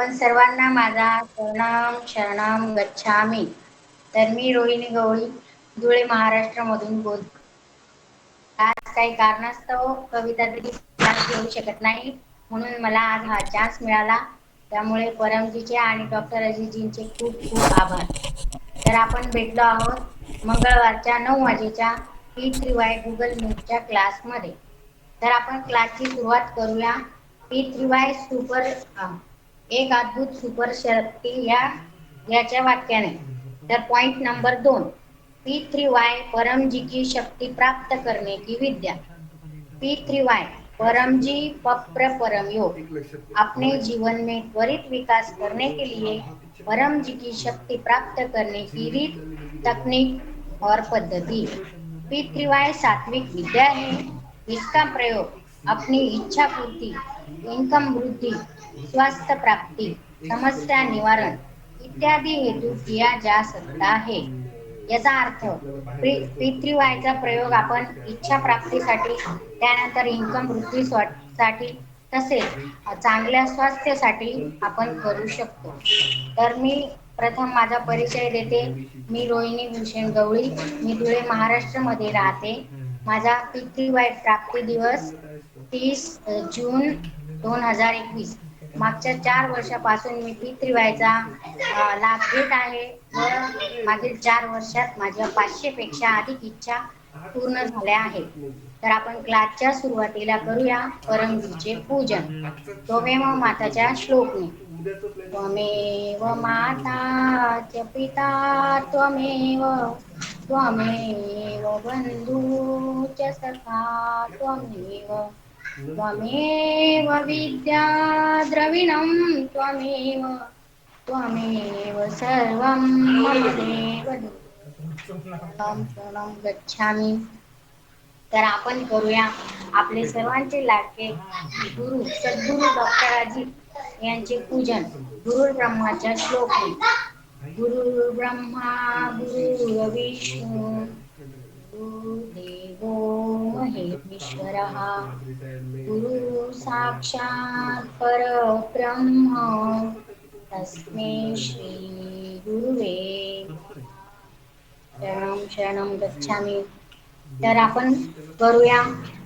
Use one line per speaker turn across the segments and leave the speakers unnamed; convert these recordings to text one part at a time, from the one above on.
आपण सर्वांना माझा प्रणाम शरणम गच्छामी. तर मी रोहिणी गवळी धुळे महाराष्ट्रामधून बोलते. आज काही कारणास्तव कविता क्लास घेऊ शकत नाही, म्हणून मला आज हा चान्स मिळाला. त्यामुळे परमजीचे आणि डॉक्टर अजितजींचे खूप खूप आभार. तर आपण भेटलो आहोत मंगळवारच्या 9 वाजेच्या P3Y गुगल मीटच्या क्लासमध्ये. तर आपण क्लासची सुरुवात करूया. P3Y सुपर एक अद्भुत सुपर शक्ती याच्या वाक्याने. तर पॉइंट नंबर 2, P3Y परमजी की शक्ति प्राप्त करने की विद्या. P3Y परमजी पप्र परम योग. अपने जीवन में त्वरित विकास करने के लिए परम जी की शक्ति प्राप्त करने की रीत, तकनीक और पद्धति. P3Y सात्विक विद्या है. इसका प्रयोग अपनी इच्छा पूर्ति, इनकम वृद्धि, स्वास्थ्य प्राप्ति, समस्या निवारण इत्यादि हेतु किया जा सकता है. याचा अर्थ P3Yचा प्रयोग आपण इच्छा प्राप्तीसाठी, त्यानंतर इन्कम वृद्धीसाठी, तसेच चांगल्या स्वास्थ्यासाठी आपण करू शकतो. तर मी प्रथम माझा परिचय देते. मी रोहिणी भूषण गवळी, मी धुळे महाराष्ट्रामध्ये राहते. माझा P3Y प्राप्ती दिवस 30 जून 2021. मागच्या 4 वर्षापासून मी P3Yचा लाभ घेत आहे व मागील 4 वर्षात माझ्या 500 पेक्षा अधिक इच्छा पूर्ण झाल्या आहेत. तर आपण क्लासच्या सुरुवातीला करूया परमजीचे पूजन. त्वमेव माताच्या श्लोकने. त्वमेव माता च पिता त्वमेव, त्वमेव बंधू च सखा त्वमेव, त्वमेव विद्या द्रविणं त्वमेव, त्वमेव सर्वं मम देव. शरणं गच्छामि. तर आपण करूया आपले सर्वांचे लाडके गुरु सद्गुरु डॉक्टर अजित यांचे पूजन गुरु ब्रह्माच्या श्लोकने. गुरु ब्रह्मा गुरु विष्णू गुरुदेवो महेश्वरः, गुरु साक्षात् परब्रह्म तस्मै श्री गुरुवे शरणं शरणं गच्छामि. तर आपण करूया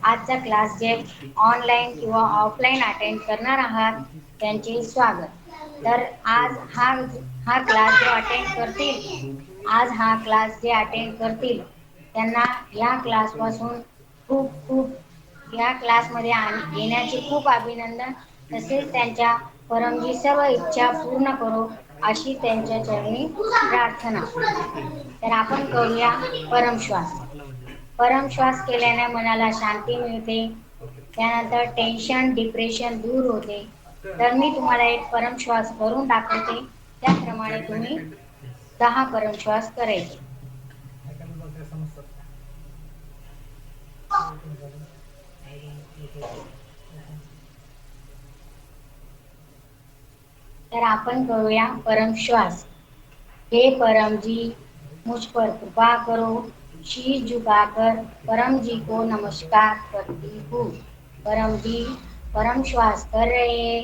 आजचा क्लास. जे ऑनलाईन किंवा ऑफलाईन अटेंड करणार आहात त्यांचे स्वागत. तर हा क्लास जे अटेंड करतील त्यांना या क्लासपासून या क्लासमध्ये येण्याचे खूप अभिनंदन. तसेच त्यांच्या परमजी सर्व इच्छा पूर्ण करो अशी त्यांच्या चरणी प्रार्थना. तर आपण करूया परमश्वास. परमश्वास केल्याने मनाला शांती मिळते, त्यानंतर टेन्शन डिप्रेशन दूर होते. तर मी तुम्हाला एक परमश्वास करून दाखवते, त्याप्रमाणे तुम्ही 10 परमश्वास करायचे. तर आपण करूया परमश्वास. हे परम जी मुझ पर कृपा करो, शीश झुकाकर परम जी को नमस्कार करती हूँ. परम जी परम श्वास कर रहे,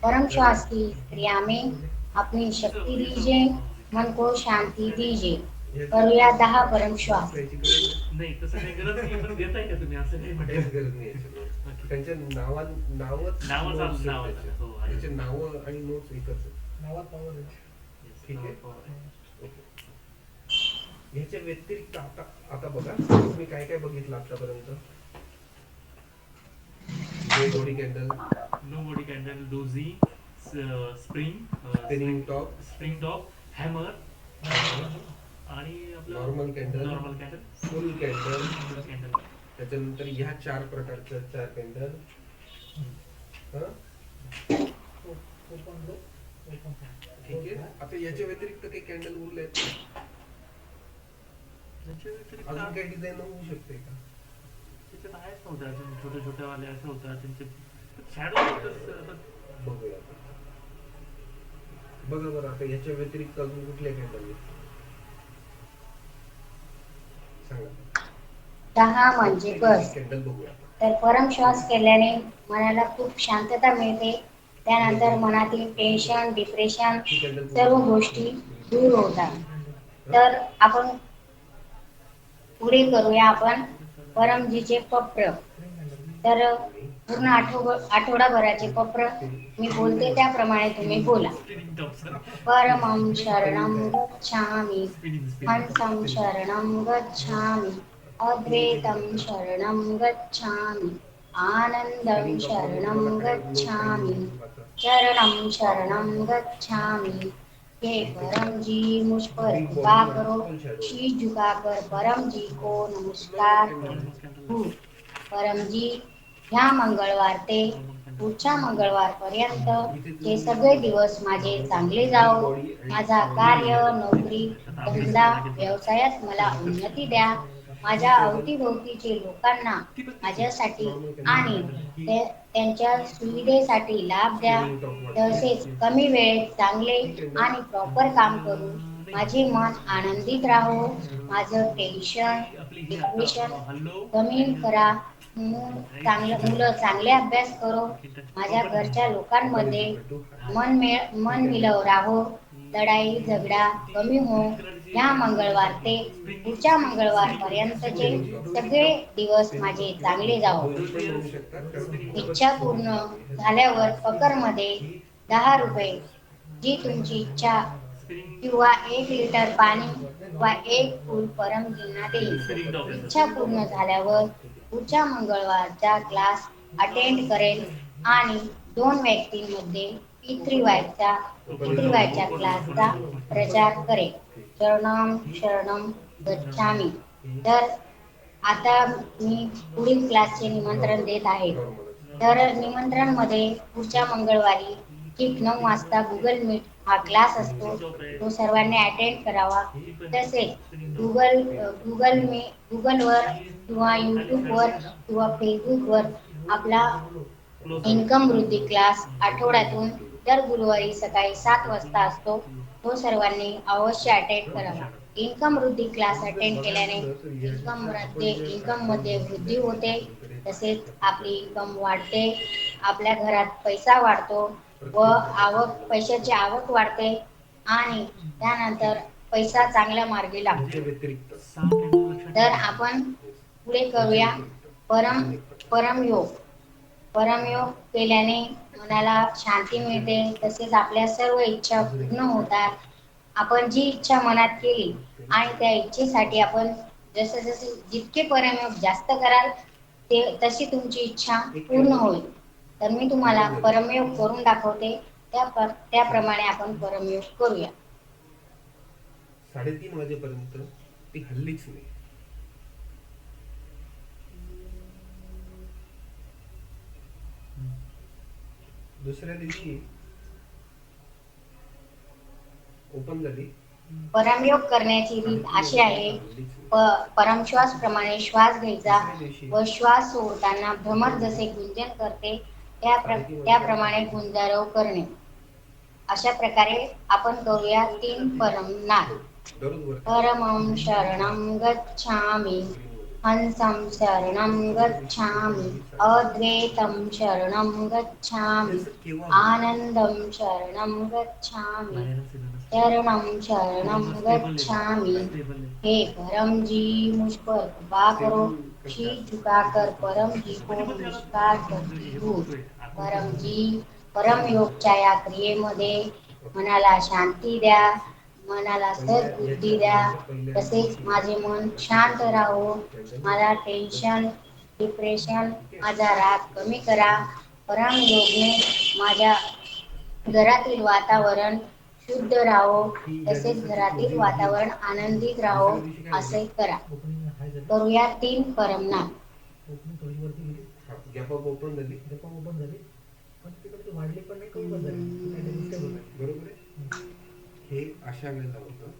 परम श्वास की क्रिया में अपनी शक्ति दीजिए, मन को शांति दीजिए. करूया 10 परम श्वास.
नाही तसं काही गरज नाही, पण देताय का तुम्ही असं काही म्हटलं
गरज नाही. त्यांच्या नावच त्याचे नाव आणि नोट्स एकच नावात पावर आहे. ठीक आहे. ह्याच्या व्यतिरिक्त आता बघा तुम्ही काय काय बघितलं आतापर्यंत. Body candle, doji, spring top, hammer आणि आपलं नॉर्मल कॅन्डल, फुल कॅन्डल. त्याच्यानंतर ह्या 4 प्रकारच्या 4 कॅन्डल. ठीक आहे. आता याच्या व्यतिरिक्त काही कॅन्डल उरले आहेत? अजून काही डिझाईन होऊ शकते का?
त्याच्यात आहेत नव्हत्या अजून, छोट्या छोट्या वाले अशा होत्या त्यांचे शॅडो.
बघूया बघा बरं. आता याच्या व्यतिरिक्त अजून कुठल्या कॅन्डल सांगा.
10 म्हणजे बस.
कॅन्डल बघूया.
तर परमश्वास केल्याने मनाला खूप शांतता मिळते, त्यानंतर मनातील टेन्शन, डिप्रेशन सर्व गोष्टी दूर होतात. तर आपण पुढे करूया आपण परमजीचे पप्र. तर पूर्ण आठवडाभराचे पप्र मी बोलते त्याप्रमाणे तुम्ही बोला.
Spinning top sir.
परमं शरणं गच्छामि,
स्पिनिंग.
हंसं शरणं गच्छामि, अद्वैतं शरणं गच्छामि, आनन्दं शरणं गच्छामि, चरणं शरणं गच्छामि। हे परम जी मुझ पर कृपा करो, शीश झुकाकर परम जी को नमस्कार करो। परम जी, ह्या मंगळवार ते पुढच्या मंगळवारपर्यंत हे सगळे दिवस माझे चांगले जाओ. माझा कार्य, नोकरी, धंदा, व्यवसायात मला उन्नती द्या. माझ्या अवतीभोवतीचे लोकांना माझ्यासाठी आणि त्यांच्या सुविधेसाठी लाभ द्या. तसेच कमी वेळेत चांगले आणि प्रॉपर काम करून माझे मन आनंदित राहो. माझं टेन्शन, डिप्रेशन कमी करा. मुलं चांगले अभ्यास करो. माझ्या घरच्या लोकांमध्ये मन मिळव राहो. लढाई झगडा कमी हो. ह्या मंगळवार ते पुढच्या मंगळवारपर्यंतचे सगळे दिवस माझे चांगले जावो. इच्छा पूर्ण झाल्यावर पकरमध्ये 10 रुपये जी तुमची इच्छा किंवा 1 लिटर पाणी वा 1 फूल परमजींना देईल. इच्छा पूर्ण झाल्यावर पुढच्या मंगळवारचा क्लास अटेंड करेल आणि 2 व्यक्तींमध्ये पितृवायच्या क्लासचा प्रचार करेल. शरणम शरणम गच्छामी. तर आता मी पुढील क्लासचे निमंत्रण देत आहे. तर निमंत्रणमध्ये पुढच्या मंगळवारी ठीक 9 वाजता गुगल मीट हा क्लास असतो. तो सर्वांनी अटेंड करावा. तसेच गुगलवर किंवा यूट्यूबवर किंवा फेसबुकवर आपला इन्कम वृद्धी क्लास आठवड्यातून दर गुरुवारी सकाळी 7 वाजता असतो. तो सर्वांनी अवश्य अटेंड करावा. इन्कम वृद्धी क्लास अटेंड केल्याने इन्कम मध्ये वृद्धी होते. तसेच आपली इन्कम वाढते. आपल्या घरात पैसा वाढतो व पैशाची आवक वाढते आणि त्यानंतर पैसा चांगल्या मार्गी लागतो. तर आपण पुढे करूया परमयोग. परमयोग केल्याने मनाला शांती मिळते. तसेच आपल्या सर्व इच्छा पूर्ण होतात. आपण जी इच्छा मनात केली आणि त्या इच्छेसाठी आपण जसे जितके परमयोग जास्त कराल तशी तुमची इच्छा पूर्ण होईल. तर मी तुम्हाला परमयोग करून दाखवते. त्याप्रमाणे आपण परमयोग करूया.
3:30 वाजेपर्यंत ती हल्लीच नाही. दुसऱ्या दिवशी ओपन झाली.
परमयोग करण्याची रीत अशी आहे. परमश्वास प्रमाणे श्वास घ्यायचा व श्वास सोडताना भ्रमर जसे गुंजन करते त्याप्रमाणे गुंजारव करणे. अशा प्रकारे आपण करूया 3 परमनाद. परमं शरणं गच्छामि, हंसं शरणं गच्छामि, अद्वैतं शरणं गच्छामि, आनन्दं शरणं गच्छामि, चरणं शरणं गच्छामि। हे परम जी मुझ पर कृपा करो, शीश झुकाकर परम जी को नमस्कार करती हूँ। परम जी, परम योगच्या या क्रियेमध्ये मनाला शांती द्या, मनाला सद्बुद्धी द्या. तसेच माझे मन शांत राहो. माझा टेन्शन, डिप्रेशन, माझा राग कमी करा. परम योगने माझ्या घरातील वातावरण शुद्ध राहो. तसेच घरातील वातावरण आनंदित राहो. असे करा. करूया 3 परमनाद.
ओपन झाली. पण तिकडे वाढली पण नाही, कमी पण झाली. बरोबर आहे. हे अशा वेळेला होतं.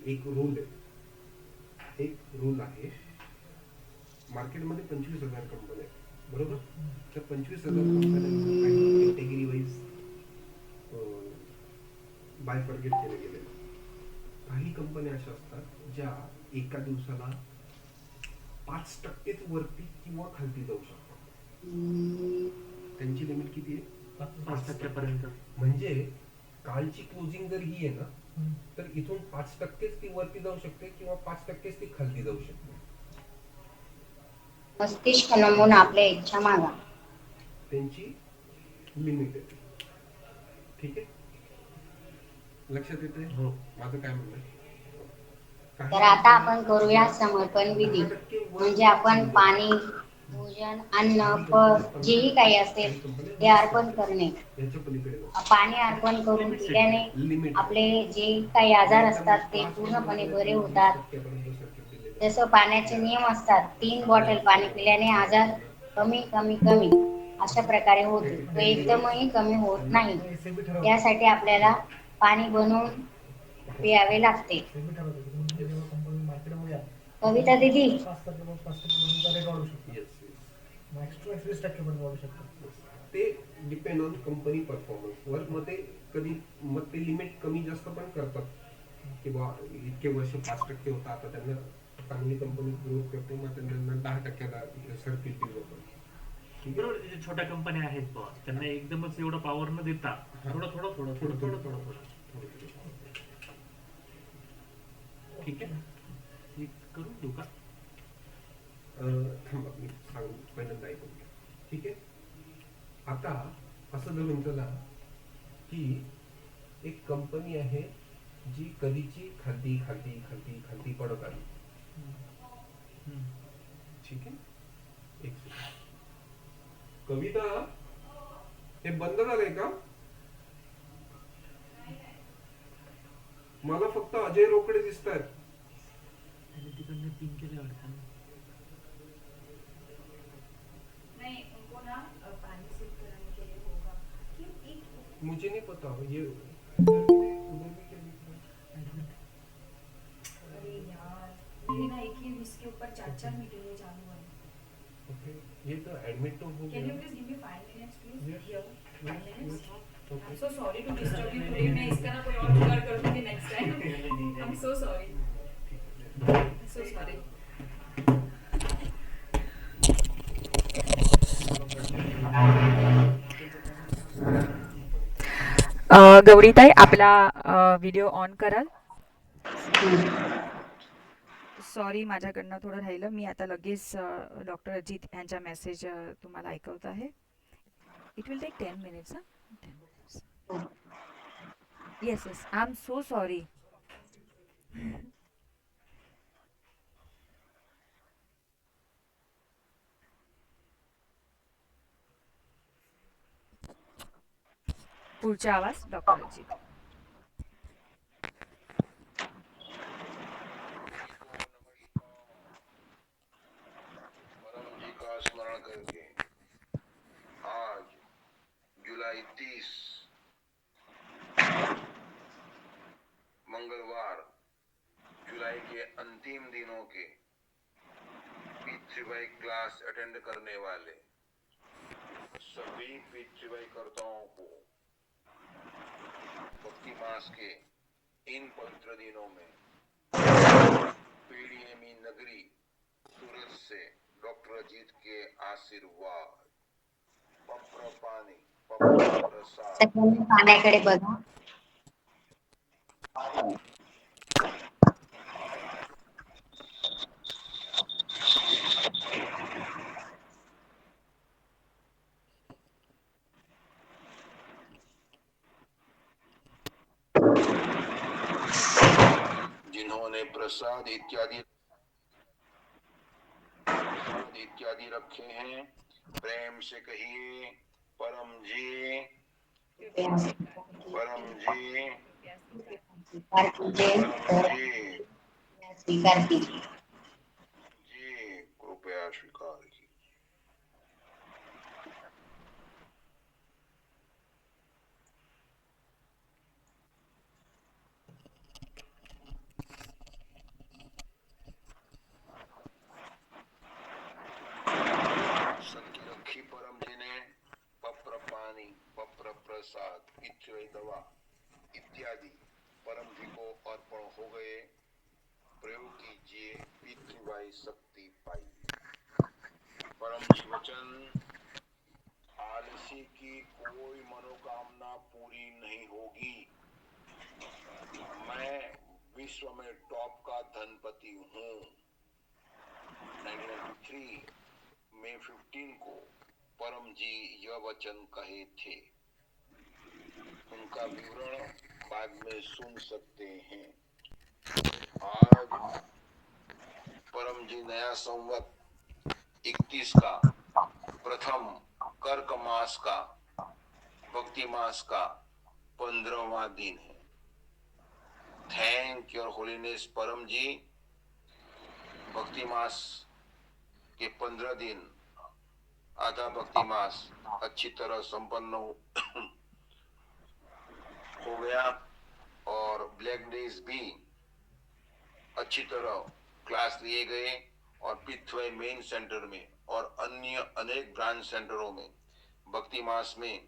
एक रूल आहे. मार्केटमध्ये 25,000 कंपन्या आहेत. बरोबर. तर 25,000 कंपन्यांना काही कॅटेगरी वाईज बायफर्गेट केले गेले. काही कंपन्या अशा असतात ज्या एका दिवसाला 5% वरती किंवा खालती जाऊ शकतात. त्यांची लिमिट किती आहे?
5% पर्यंत.
म्हणजे कालची क्लोजिंग जर ही आहे ना, तर इथून 5%च ती वरती जाऊ शकते किंवा 5%च ती खाली जाऊ शकते.
मस्तिष्क नमून आपल्या इच्छा मागा.
त्यांची लिमिट आहे. ठीक आहे, लक्षात येते
हो.
माझं काय म्हणणं आहे?
तर आता आपण करूया समर्पण विधी. म्हणजे आपण पाणी, भोजन, अन्न, फळ जेही काही असेल ते अर्पण करणे.
याच्या पलीकडे
पाणी अर्पण करून पिल्याने
लिमिट
आपले जे काही आजार असतात ते पूर्णपणे बरे होतात. जसं पाण्याचे नियम असतात, 3 बॉटल पाणी पिल्याने आजार कमी कमी कमी अशा प्रकारे होतो. तो एकदमही कमी होत नाही. त्यासाठी आपल्याला पाणी बनवून पियावे लागते. कविता दीदी,
ते डिपेंड ऑन कंपनी परफॉर्मन्स वर. मग ते कधी मग ते लिमिट कमी जास्त पण करतात की बा इतके वर्ष 5% होता, आता त्यांना चांगली कंपनी ग्रोथ करते, मग त्यांना 10%ला सर्किट डेव्हलप.
बरोबर, जे छोट्या कंपन्या आहेत बुवा, त्यांना एकदमच एवढं पॉवर न देता थोडं थोडं थोडं थोडं थोडं थोडं थोडं.
ठीक आहे,
हे करून देऊ का?
थांबा मी सांगू, पहिल्यांदा ऐकून घ्या. ठीक आहे, आता असं धरून चला की एक कंपनी आहे जी कधीची खालती खालती खालती खालती पडत आली. ठीक आहे, एक सेकंड. कविता, हे बंद झालंय का? मला फक्त अजय रोकडे दिसत आहेत.
तिकडनं पिन केले वाटतं.
मुझे नहीं पता ये
अरे यार, मेरे ना एक ही इसके ऊपर 4 मीटिंगें चालू हैं.
ओके, ये तो एडमिट तो हो गया.
Can you please give me 5 minutes, please?
Yes.
Here, 5 minutes.
Okay.
I'm so sorry to disturb you today. मैं इसका ना कोई और जुगाड़ कर दूँगी next time. I'm so sorry. I'm so sorry.
गौरीताई, आपला व्हिडिओ ऑन कराल? सॉरी, माझ्याकडनं थोडं राहिलं. मी आता लगेच डॉक्टर अजित यांचा मेसेज तुम्हाला ऐकवत आहे. It will take 10 minutes. 10 minutes. Yes yes, I am so sorry. पुढचा आवाज डॉक्टर अजित.
जी का स्मरण करके आज जुलाई 30 मंगलवार जुलाई के अंतिम दिनों के P3Y क्लास अटेंड करने वाले सभी P3Y कर्ताओं को भक्ति मास के इन पवित्र दिनों में पीडीएमई नगरी सूरत से डॉक्टर अजीत के आशीर्वाद, पप्र पाणी, पप्र प्रसाद.
सगळ्यांनी पाण्याकडे बघा.
जिन्होंने प्रसाद इत्यादि रखे हैं, प्रेम से कहिए परम जी, परम जी,
स्वीकार कीजिए,
परम जी,
स्वीकार कीजिए.
जी कृपया स्वीकार कीजिए. सबकी रखी परम जी ने पप्र पानी, पप्र प्रसाद, पिछड़ी दवा इत्यादि परम जी को अर्पण हो गए. प्रयोग कीजिए, P3Y शक्ति पाइए. परम जी वचन आलसी जी की कोई मनोकामना पूरी नहीं होगी। मैं विश्व में टॉप का धनपति हूँ। 1993 मई 15 को परम जी यह वचन कहे थे। उनका विवरण बाद में सुन सकते हैं। आज परम जी नया संवत 31 का प्रथम कर्क मास का भक्ति मास का 15वां दिन है। थैंक योर होलीनेस परम जी। भक्ति मास के 15 दिन आधा भक्ति मास अच्छी तरह संपन्न हो गया और ब्लैक डेज भी अच्छी तरह क्लास लिए गए और पिथवे मेन सेंटर में और अन्य अनेक ब्रांच सेंटरों में भक्ति मास में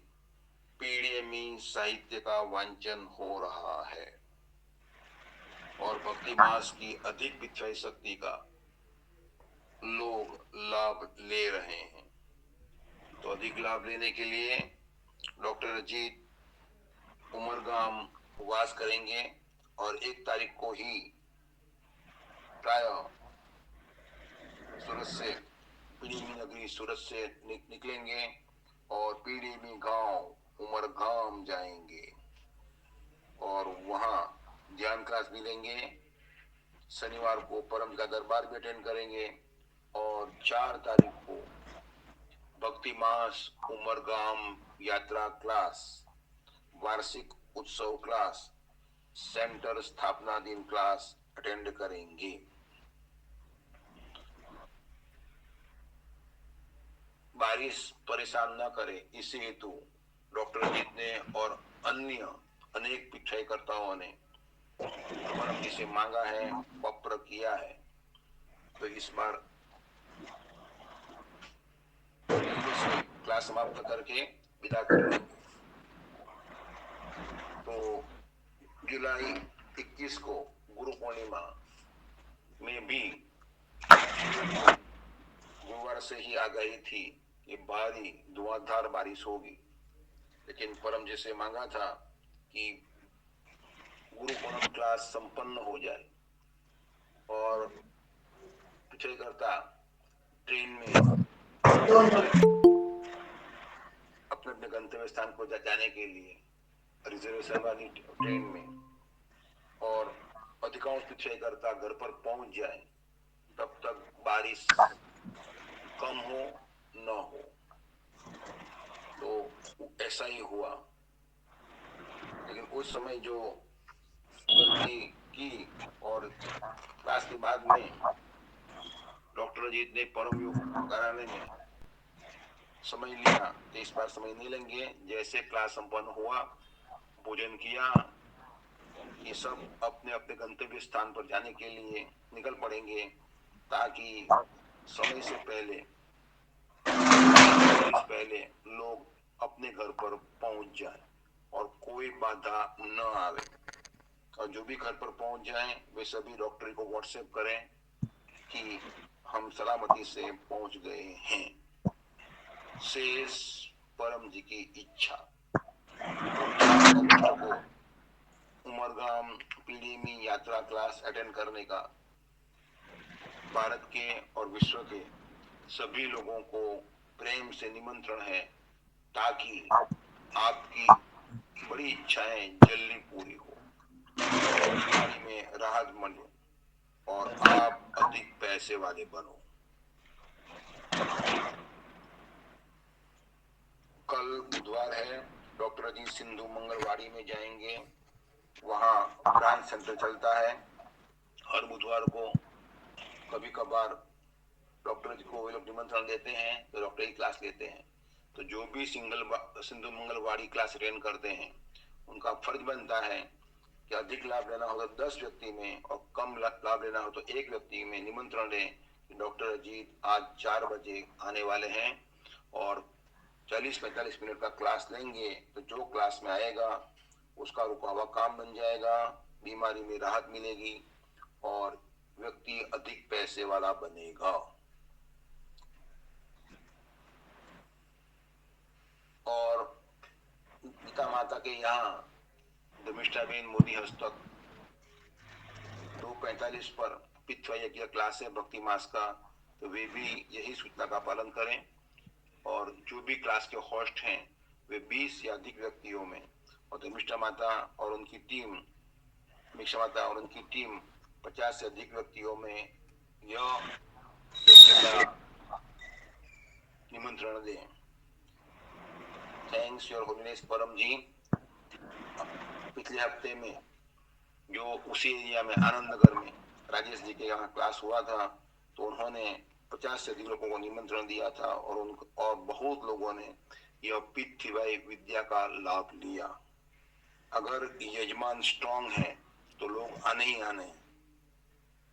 पीडीएमई साहित्य का वांचन हो रहा है और भक्ति मास की अधिक पिथवे शक्ति का लोग लाभ ले रहे हैं। तो अधिक लाभ लेने के लिए डॉक्टर अजीत उमरगाम उपवास करेंगे और 1 तारीख को ही प्राय सूरत से पीडीएमई नगरी सूरत से निकलेंगे और पीडीएमई गांव उमरगाम जाएंगे और वहां ध्यान क्लास भी लेंगे। शनिवार को परम का दरबार भी अटेंड करेंगे और 4 तारीख को भक्ति मास उमरगाम यात्रा क्लास, वार्षिक उत्सव क्लास, सेंटर स्थापना दिन क्लास अटेंड करेंगे। बारिश परेशान न करे इसी हेतु डॉक्टर अजीत ने और अन्य अनेक पिछड़ेकर्ताओं ने परम जी से मांगा है, पत्र किया है। तो इस बार क्लास समाप्त करके विदा कर देंगे। तो जुलाई 21 को गुरु पूर्णिमा में भी गुरुवार से ही आ गई थी कि भारी धुआंधार बारिश होगी, लेकिन परम जी से मांगा था कि गुरु पूर्णिमा क्लास संपन्न हो जाए और पिछड़ेकर्ता ट्रेन में अपने अपने गंतव्य स्थान को जाने के लिए रिजर्वेशन वाली ट्रेन में और अधिकांश पिछड़ेकर्ता घर पर पहुंच जाए तब तक बारिश कम हो न हो। तो ऐसा ही हुआ, लेकिन उस समय जो गलती की और क्लास के बाद में डॉक्टर अजीत ने परम योग कराने में समय लिया, तो इस बार समय नहीं लेंगे। जैसे क्लास संपन्न हुआ, भोजन किया, ये सब अपने अपने गंतव्य स्थान पर जाने के लिए निकल पड़ेंगे ताकि समय से पहले लोग अपने घर पर पहुंच जाएं और कोई बाधा न आवे। और जो भी घर पर पहुंच जाएं वे सभी डॉक्टर को व्हाट्सएप करें कि हम सलामती से पहुंच गए हैं। शेष परम जी की इच्छा। अगस्त को उमरगाम पीडीएमई यात्रा क्लास अटेंड करने का भारत के और विश्व के सभी लोगों को प्रेम से निमंत्रण है ताकि आपकी बड़ी इच्छाएं जल्दी पूरी हो, बीमारी में राहत मिले और आप अधिक पैसे वाले बनो। कल बुधवार है, डॉक्टर अजीत सिंधु मंगलवाड़ी में जाएंगे। वहाँ ब्रांच सेंटर चलता है। हर बुधवार को कभी कभार डॉक्टर जी को वे लोग निमंत्रण देते हैं तो डॉक्टर की क्लास लेते हैं। तो जो भी सिंधु मंगलवाड़ी क्लास अटेंड करते हैं उनका फर्ज बनता है कि अधिक लाभ लेना हो तो 10 व्यक्ति में और कम लाभ लेना हो तो 1 व्यक्ति में निमंत्रण दें कि डॉक्टर अजीत आज 4 बजे आने वाले हैं और 40-45 मिनट का क्लास लेंगे। तो जो क्लास में आएगा उसका रुका हुआ काम बन जाएगा, बीमारी में राहत मिलेगी और व्यक्ति अधिक पैसे वाला बनेगा। और माता के यहाँ धर्मिष्ठाबेन मोदी हस्तक 2:45 पर पितृ यज्ञ क्लास है भक्ति मास का, तो वे भी यही सूचना का पालन करें। और जो भी क्लास के होस्ट हैं वे 20 या अधिक व्यक्तियों में, और धर्मिष्ठा माता और उनकी टीम, मीक्षा माता और उनकी टीम 50 से अधिक व्यक्तियों में यह यज्ञ का निमंत्रण दें। थैंक्स योर होलीनेस परम जी। पिछले हफ्ते में जो उसी एरिया में आनंद नगर में राजेश जी के यहाँ क्लास हुआ था, तो उन्होंने 50 से अधिक लोगों को निमंत्रण दिया था और बहुत लोगों ने यह पीठीवाई विद्या का लाभ लिया। अगर यजमान स्ट्रांग है तो लोग आने ही आने,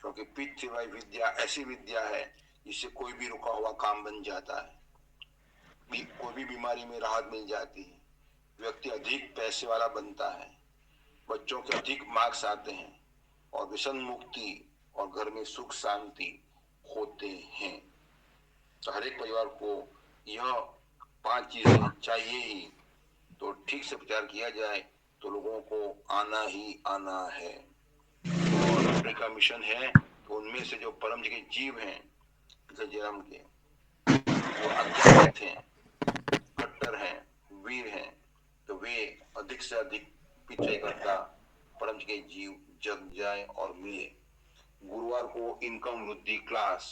क्योंकि पीठीवाई विद्या ऐसी विद्या है जिससे कोई भी रुका हुआ काम बन जाता है, कोई भी बीमारी में राहत मिल जाती है, व्यक्ति अधिक पैसे वाला बनता है, बच्चों के अधिक मार्क्स आते हैं और व्यसन मुक्ति और घर में सुख शांति होते हैं। तो हर एक परिवार को यह 5 चीजें चाहिए ही, तो ठीक से प्रचार किया जाए तो लोगों को आना ही आना है। और अपने का मिशन है, तो उनमें से जो परम जी के जीव हैं पिछले जन्म के, वो अज्ञात हैं, कट्टर हैं, वीर हैं, तो वे अधिक से अधिक पिछले करता परम जी के जीव जग जाए और मिले। गुरुवार को इनकम वृद्धि क्लास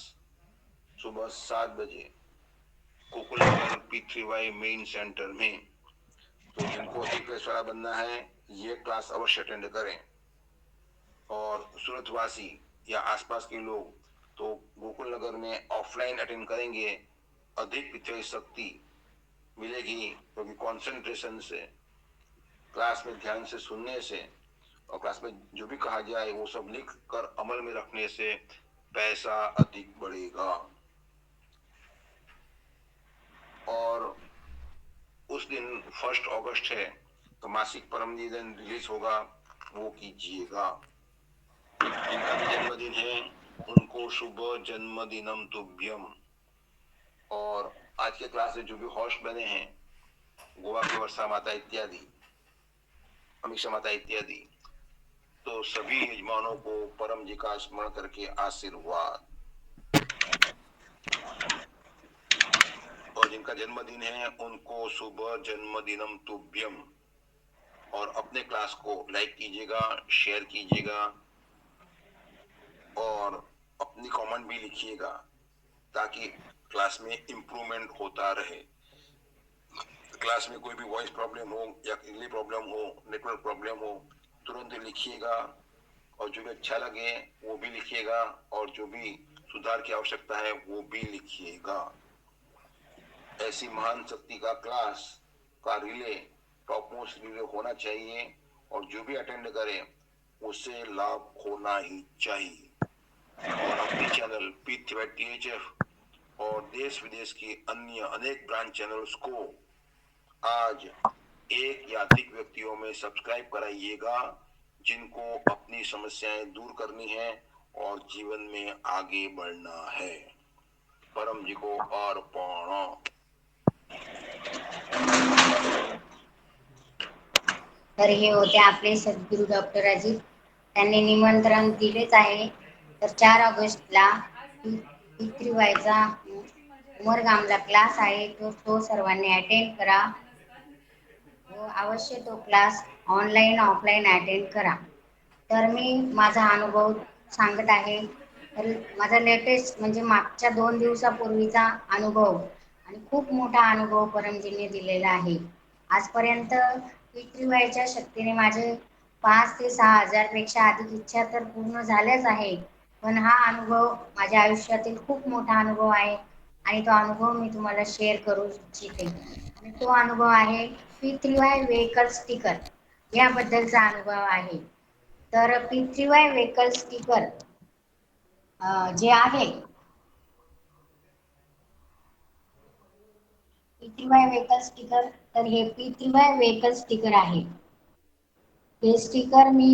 सुबह 7 बजे गोकुल नगर P3Y मेन सेंटर में। तो जिनको अधिक पैसा वाला बनना है ये क्लास अवश्य अटेंड करें। और सूरतवासी या आसपास के लोग तो गोकुल नगर में ऑफलाइन अटेंड करेंगे, अधिक पिछड़ी शक्ति मिलेगी, क्योंकि कंसंट्रेशन से, क्लास में ध्यान से सुनने से और क्लास में जो भी कहा जाए वो सब लिख कर अमल में रखने से पैसा अधिक बढ़ेगा। और उस दिन 1 अगस्त है, तो मासिक परम निवेदन रिलीज होगा, वो कीजिएगा। जिनका भी जन्मदिन है उनको शुभ जन्मदिनम तुभ्यम। और आज के क्लास में जो भी होस्ट बने हैं, गोवा की वर्षा माता इत्यादि, अमीषा माता इत्यादि, तो सभी यजमानों को परम जी का स्मरण करके आशीर्वाद। और जिनका जन्मदिन है उनको शुभ जन्मदिनम तुभ्यम। और अपने क्लास को लाइक कीजिएगा, शेयर कीजिएगा और अपनी कमेंट भी लिखिएगा, ताकि क्लास में इम्प्रूवमेंट होता रहे। क्लास में कोई भी वॉइस प्रॉब्लम हो या इंग्लिश प्रॉब्लम हो, नेटवर्क प्रॉब्लम हो, तुरंत लिखिएगा। और जो भी अच्छा लगे वो भी लिखिएगा, और जो भी सुधार की आवश्यकता है वो भी लिखिएगा। ऐसी महान शक्ति का क्लास का रिले टॉप मोस्ट रिले होना चाहिए, और जो भी अटेंड करे उससे लाभ होना ही चाहिए। और अपने चैनल P3THF और देश विदेश की अन्य अनेक ब्रांच चैनल्स को आज 1 या अधिक व्यक्तियों में सब्सक्राइब कराइएगा, जिनको अपनी समस्याएं दूर करनी है और जीवन में आगे बढ़ना है। परम जी को अर्पण।
तर हे होते आपले सद्गुरू डॉक्टर अजित, त्यांनी निमंत्रण दिलेच आहे। तर 4 ऑगस्टला पितृवायचा उमरगामला क्लास आहे, तो सर्वांनी अटेंड करा व अवश्य तो क्लास ऑनलाईन ऑफलाईन अटेंड करा। तर मी माझा अनुभव सांगत आहे। तर माझा लेटेस्ट म्हणजे मागच्या 2 दिवसापूर्वीचा अनुभव, आणि खूप मोठा अनुभव परमजींनी दिलेला आहे। आजपर्यंत पितृवायच्या शक्तीने माझे 5 ते 6 हजारपेक्षा अधिक इच्छा तर पूर्ण झाल्याच आहे, पण हा अनुभव माझ्या आयुष्यातील खूप मोठा अनुभव आहे, आणि तो अनुभव मी तुम्हाला शेअर करू इच्छिते। आणि तो अनुभव आहे P3Y व्हेकल स्टिकर याबद्दलचा अनुभव आहे। तर P3Y व्हेकल स्टिकर जे आहे, P3Y व्हेकल स्टिकर, तर हे P3Y व्हेकल स्टिकर आहे। हे स्टिकर मी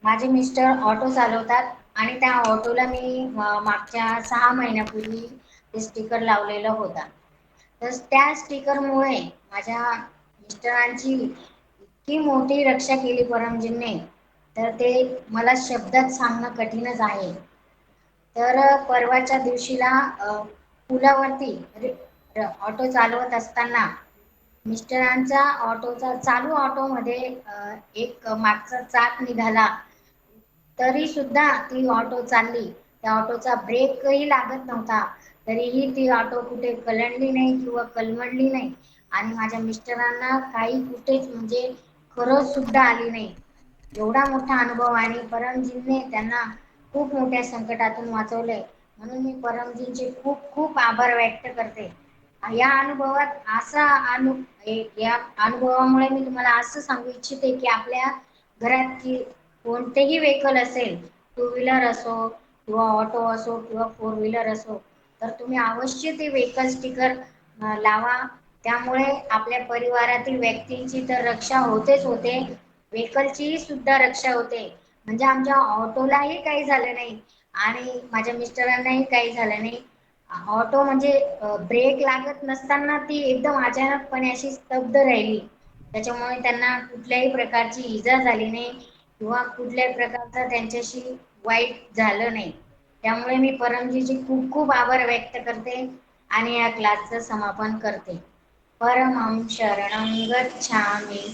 माझे मिस्टर ऑटो चालवतात, आणि त्या ऑटोला मी मागच्या 6 महिन्यापूर्वी हे स्टिकर लावलेलं होता। तर त्या स्टिकरमुळे माझ्या मिस्टरांची इतकी मोठी रक्षा केली परमजींनी, तर ते मला शब्दात सांगणं कठीणच आहे. तर परवाच्या दिवशीला पुलावरती ऑटो चालवत असताना मिस्टरांचा ऑटोचा चालू ऑटोमध्ये एक मागचा चाक निघाला, तरी सुद्धा ती ऑटो चालली. त्या ऑटोचा ब्रेकही लागत नव्हता, तरीही ती ऑटो कुठे कलंडली नाही किंवा कलमडली नाही आणि माझ्या मिस्टरांना काही कुठेच म्हणजे खरंच सुद्धा आली नाही. एवढा मोठा अनुभव आणि परमजींनी त्यांना खूप मोठ्या संकटातून वाचवले, म्हणून मी परमजींचे खूप खूप आभार व्यक्त करते. या अनुभवात असा या अनुभवामुळे मी तुम्हाला असं सांगू इच्छिते की आपल्या घरात की कोणतेही व्हेकल असेल, टू व्हीलर असो किंवा ऑटो असो किंवा फोर व्हीलर असो, तर तुम्ही अवश्य ते व्हेकल स्टिकर लावा. त्यामुळे आपल्या परिवारातील व्यक्तींची तर रक्षा होतेच होते, व्हेकलची सुद्धा रक्षा होते. म्हणजे आमच्या ऑटोलाही काही झालं नाही आणि माझ्या मिस्टरांनाही काही झालं नाही. ऑटो म्हणजे ब्रेक लागत नसताना ती एकदम अचानकपणे अशी स्तब्ध राहिली. त्याच्यामुळे त्यांना कुठल्याही प्रकारची इजा झाली नाही किंवा कुठल्याही प्रकारचा त्यांच्याशी वाईट झालं नाही. त्यामुळे मी परमजीचे खूप खूप आभार व्यक्त करते आणि या क्लासचं समापन करते. परमं शरणं गच्छामि,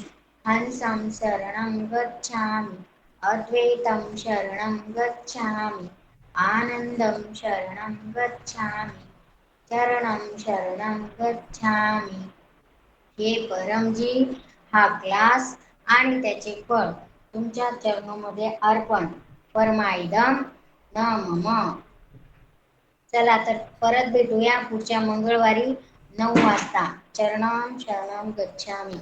हंसं शरणं गच्छामि, अद्वैतं शरणं गच्छामि, आनंदं शरणं गच्छामि, चरणं शरणं गच्छामि. हे परमजी, हा क्लास आणि त्याचे फळ तुमच्या चरणामध्ये अर्पण. परमाइदम न मम. चला तर परत भेटूया पुढच्या मंगळवारी 9 वाजता. चरणं शरणं गच्छामि.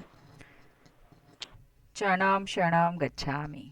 चरणम शरणम गच्छामी.